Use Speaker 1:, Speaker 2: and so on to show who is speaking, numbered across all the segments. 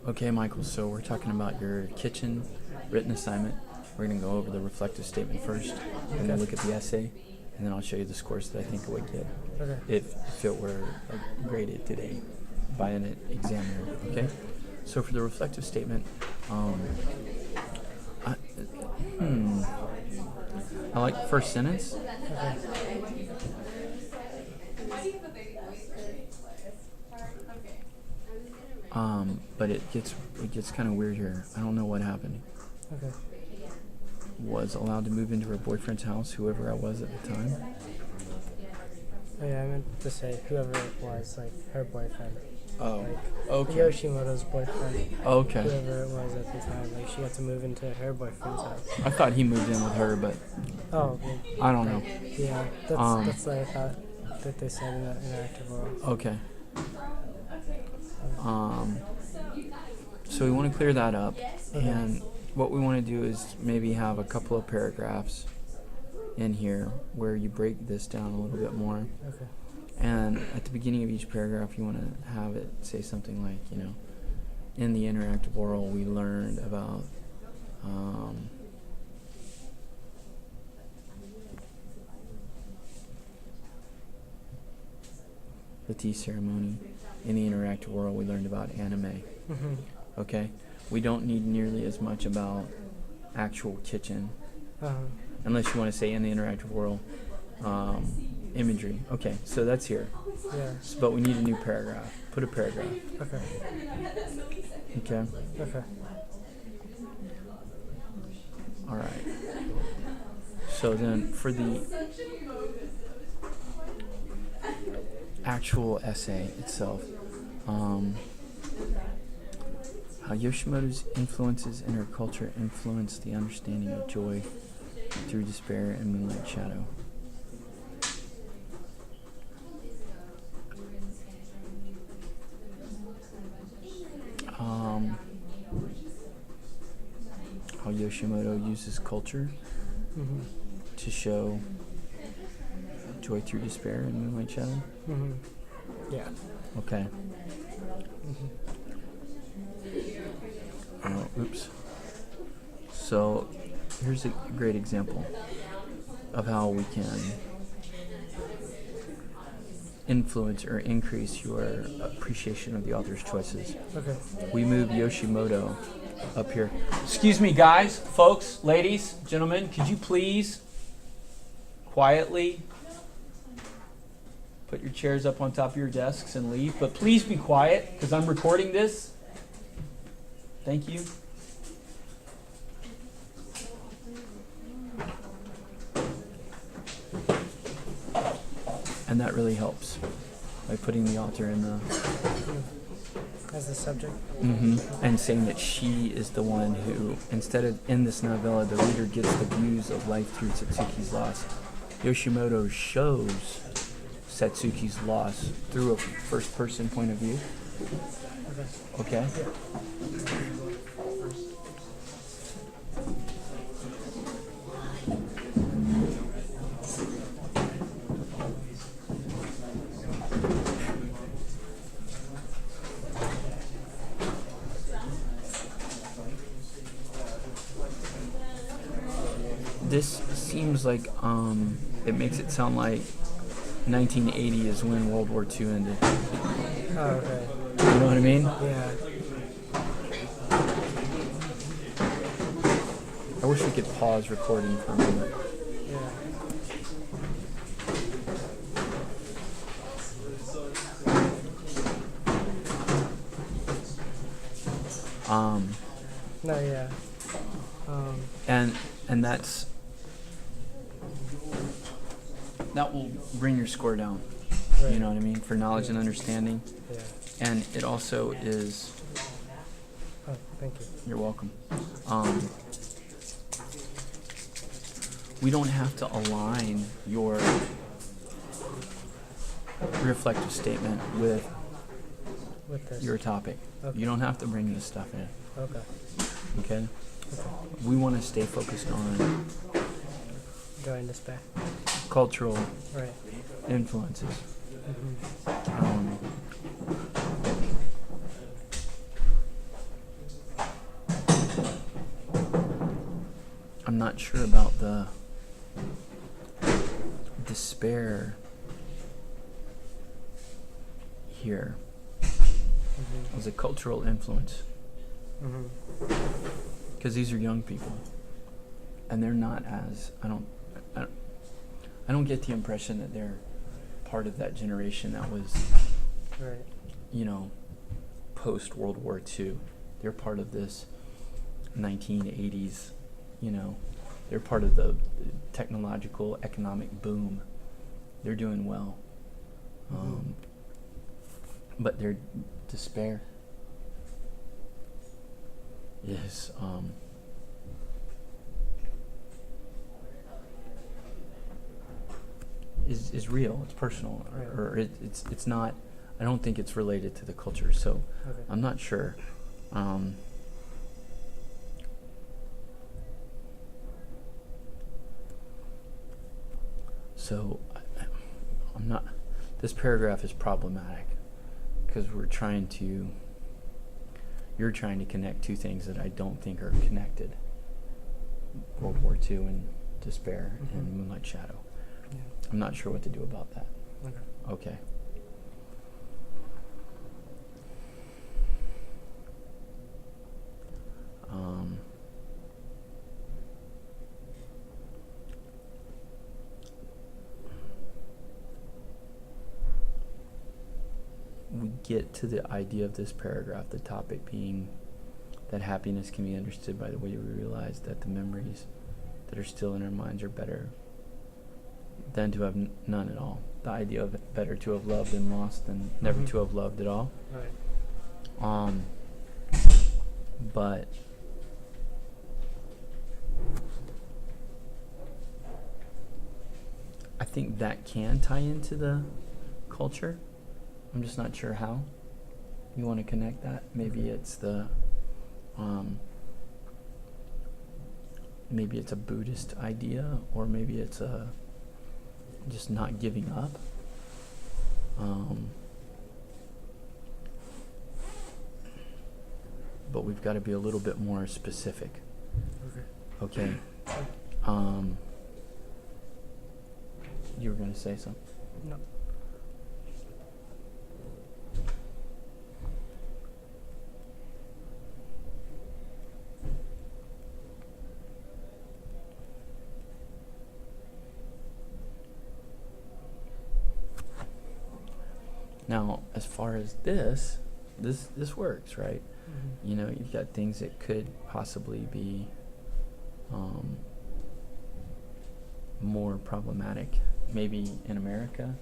Speaker 1: Okay, Michael, so we're talking about your kitchen written assignment. We're going to go over the reflective statement first, and then look at the essay, and then I'll show you the scores that I think it would get if it were graded today by an examiner, okay? So for the reflective statement, I like the first sentence. But it gets kind of weird here. I don't know what happened.
Speaker 2: Okay.
Speaker 1: Was allowed to move into her boyfriend's house, whoever I was at the time.
Speaker 2: Oh yeah, I meant to say whoever it was, like her boyfriend.
Speaker 1: Oh,
Speaker 2: like
Speaker 1: okay.
Speaker 2: Yoshimoto's boyfriend.
Speaker 1: Okay.
Speaker 2: Whoever it was at the time, like she got to move into her boyfriend's house.
Speaker 1: I thought he moved in with her, but
Speaker 2: Oh.
Speaker 1: I don't know.
Speaker 2: Yeah, that's what I thought that they said in the interactive world.
Speaker 1: Okay. So we want to clear that up, and what we want to do is maybe have a couple of paragraphs in here where you break this down a little bit more.
Speaker 2: Okay.
Speaker 1: And at the beginning of each paragraph, you want to have it say something like, in the interactive oral, we learned about the tea ceremony. In the interactive oral, we learned about anime.
Speaker 2: Mm-hmm.
Speaker 1: Okay? We don't need nearly as much about actual kitchen, unless you want to say in the interactive oral imagery. Okay, so that's here.
Speaker 2: Yeah.
Speaker 1: But we need a new paragraph. Put a paragraph.
Speaker 2: Okay.
Speaker 1: Okay?
Speaker 2: Okay.
Speaker 1: All right. So then for the actual essay itself, how Yoshimoto's influences in her culture influence the understanding of joy through despair and moonlight shadow. How Yoshimoto uses culture to show joy through despair and moonlight shadow.
Speaker 2: Yeah.
Speaker 1: Okay. Oops. So here's a great example of how we can influence or increase your appreciation of the author's choices.
Speaker 2: Okay.
Speaker 1: We move Yoshimoto up here. Excuse me, guys, folks, ladies, gentlemen, could you please quietly put your chairs up on top of your desks and leave? But please be quiet, because I'm recording this. Thank you. And that really helps by putting the author in the
Speaker 2: as the subject.
Speaker 1: And saying that she is the one who, instead of in this novella, the reader gets the views of life through Satsuki's loss. Yoshimoto shows Satsuki's loss through a first-person point of view. Okay? This seems like it makes it sound like 1980 is when World War II ended.
Speaker 2: Oh, okay.
Speaker 1: You know what I mean?
Speaker 2: Yeah.
Speaker 1: I wish we could pause recording for a moment.
Speaker 2: Yeah. No, yeah.
Speaker 1: And that will bring your score down.
Speaker 2: Right.
Speaker 1: You know what I mean? For knowledge and understanding.
Speaker 2: Yeah.
Speaker 1: And it also is.
Speaker 2: Oh, thank you.
Speaker 1: You're welcome. We don't have to align your reflective statement with
Speaker 2: this.
Speaker 1: your topic.
Speaker 2: Okay.
Speaker 1: You don't have to bring this stuff in.
Speaker 2: Okay.
Speaker 1: Okay? We want to stay focused on
Speaker 2: Going this back.
Speaker 1: cultural
Speaker 2: Right.
Speaker 1: influences. not sure about the despair here as a cultural influence. Because these are young people, and they're not as I don't get the impression that they're part of that generation that was,
Speaker 2: Right.
Speaker 1: you know, post World War II. They're part of this 1980s, you know, they're part of the technological economic boom. They're doing well. But their despair is is real. It's personal,
Speaker 2: Right.
Speaker 1: or it's not. I don't think it's related to the culture. So
Speaker 2: Okay.
Speaker 1: I'm not sure. So I'm not. This paragraph is problematic because you're trying to connect two things that I don't think are connected. World War II and despair and Moonlight Shadow.
Speaker 2: Yeah.
Speaker 1: I'm not sure what to do about that.
Speaker 2: Okay.
Speaker 1: Okay. We get to the idea of this paragraph, the topic being that happiness can be understood by the way we realize that the memories that are still in our minds are better than to have none at all. The idea of it better to have loved and lost than never to have loved at all.
Speaker 2: Right.
Speaker 1: But I think that can tie into the culture. I'm just not sure how. You want to connect that? Maybe it's the maybe it's a Buddhist idea, or maybe it's a just not giving up. But we've got to be a little bit more specific.
Speaker 2: Okay.
Speaker 1: Okay. You were going to say something?
Speaker 2: No.
Speaker 1: Now, as far as this works, right? You know, you've got things that could possibly be more problematic, maybe in America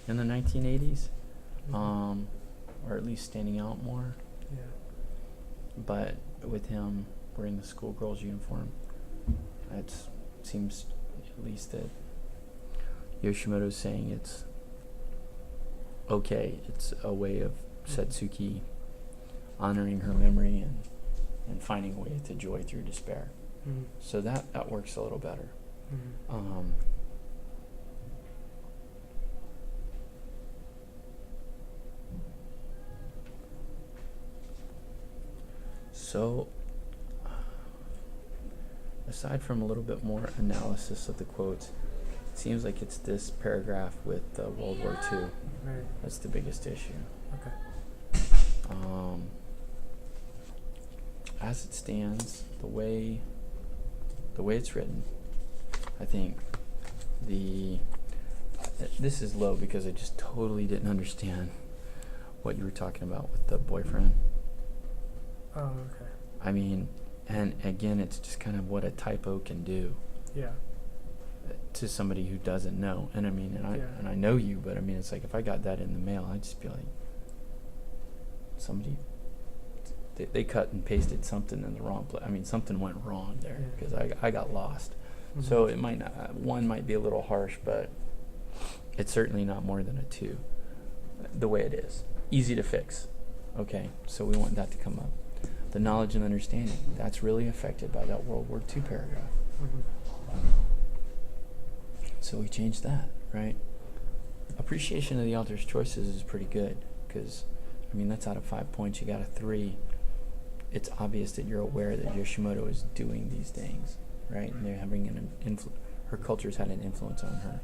Speaker 1: in the 1980s, or at least standing out more.
Speaker 2: Yeah.
Speaker 1: But with him wearing the schoolgirl's uniform, it seems at least that Yoshimoto's saying it's okay. It's a way of Setsuki honoring her memory and finding a way to joy through despair. So that works a little better. So aside from a little bit more analysis of the quotes, it seems like it's this paragraph with World War II.
Speaker 2: Right.
Speaker 1: That's the biggest issue.
Speaker 2: Okay.
Speaker 1: As it stands, the way it's written, I think this is low because I just totally didn't understand what you were talking about with the boyfriend.
Speaker 2: Oh, okay.
Speaker 1: I mean, and again, it's just kind of what a typo can do
Speaker 2: Yeah.
Speaker 1: to somebody who doesn't know. And I mean, and I know you, but I mean, it's like if I got that in the mail, I'd just be like, somebody. They cut and pasted something in the wrong place. I mean, something went wrong there because I got lost. So it might not, one might be a little harsh, but it's certainly not more than a 2. The way it is, easy to fix. Okay, so we want that to come up. The knowledge and understanding, that's really affected by that World War II paragraph. So we changed that, right? Appreciation of the author's choices is pretty good because, I mean, that's out of 5 points. You got a 3. It's obvious that you're aware that Yoshimoto is doing these things. right? And they're having her culture's had an influence on her.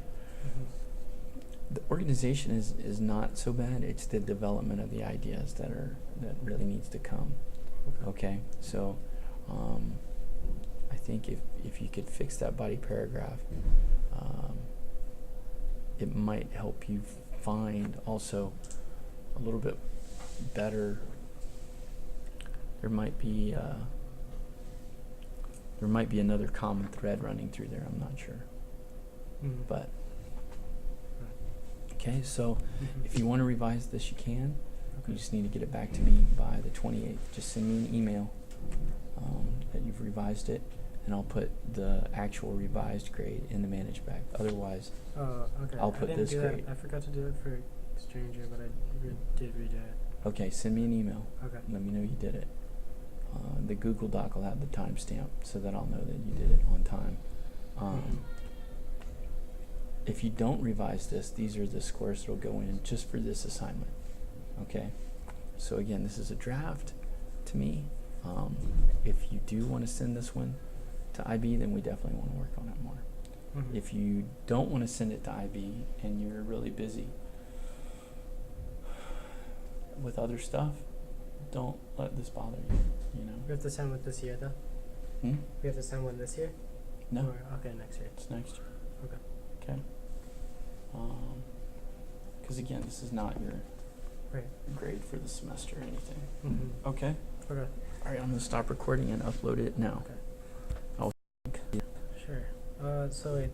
Speaker 1: The organization is not so bad. It's the development of the ideas that really needs to come. Okay, so I think if you could fix that body paragraph, it might help you find also a little bit better. There might be another common thread running through there. I'm not sure, but okay. So if you want to revise this, you can. You just need to get it back to me by the 28th. Just send me an email that you've revised it, and I'll put the actual revised grade in the managed bag. Otherwise, I'll put this grade.
Speaker 2: I forgot to do it for Stranger, but I did redo it.
Speaker 1: Okay, send me an email.
Speaker 2: Okay.
Speaker 1: Let me know you did it. The Google Doc will have the timestamp so that I'll know that you did it on time. If you don't revise this, these are the scores that will go in just for this assignment. Okay? So again, this is a draft to me. If you do want to send this one to IB, then we definitely want to work on it more. If you don't want to send it to IB and you're really busy with other stuff, don't let this bother you, you know?
Speaker 2: We have to send one this year, though? We have to send one this year?
Speaker 1: No.
Speaker 2: Or, okay, next year.
Speaker 1: It's next year.
Speaker 2: Okay.
Speaker 1: Okay? Because again, this is not your grade for the semester or anything. Okay?
Speaker 2: Okay.
Speaker 1: All right, I'm going to stop recording and upload it now.
Speaker 2: Okay. Sure. So it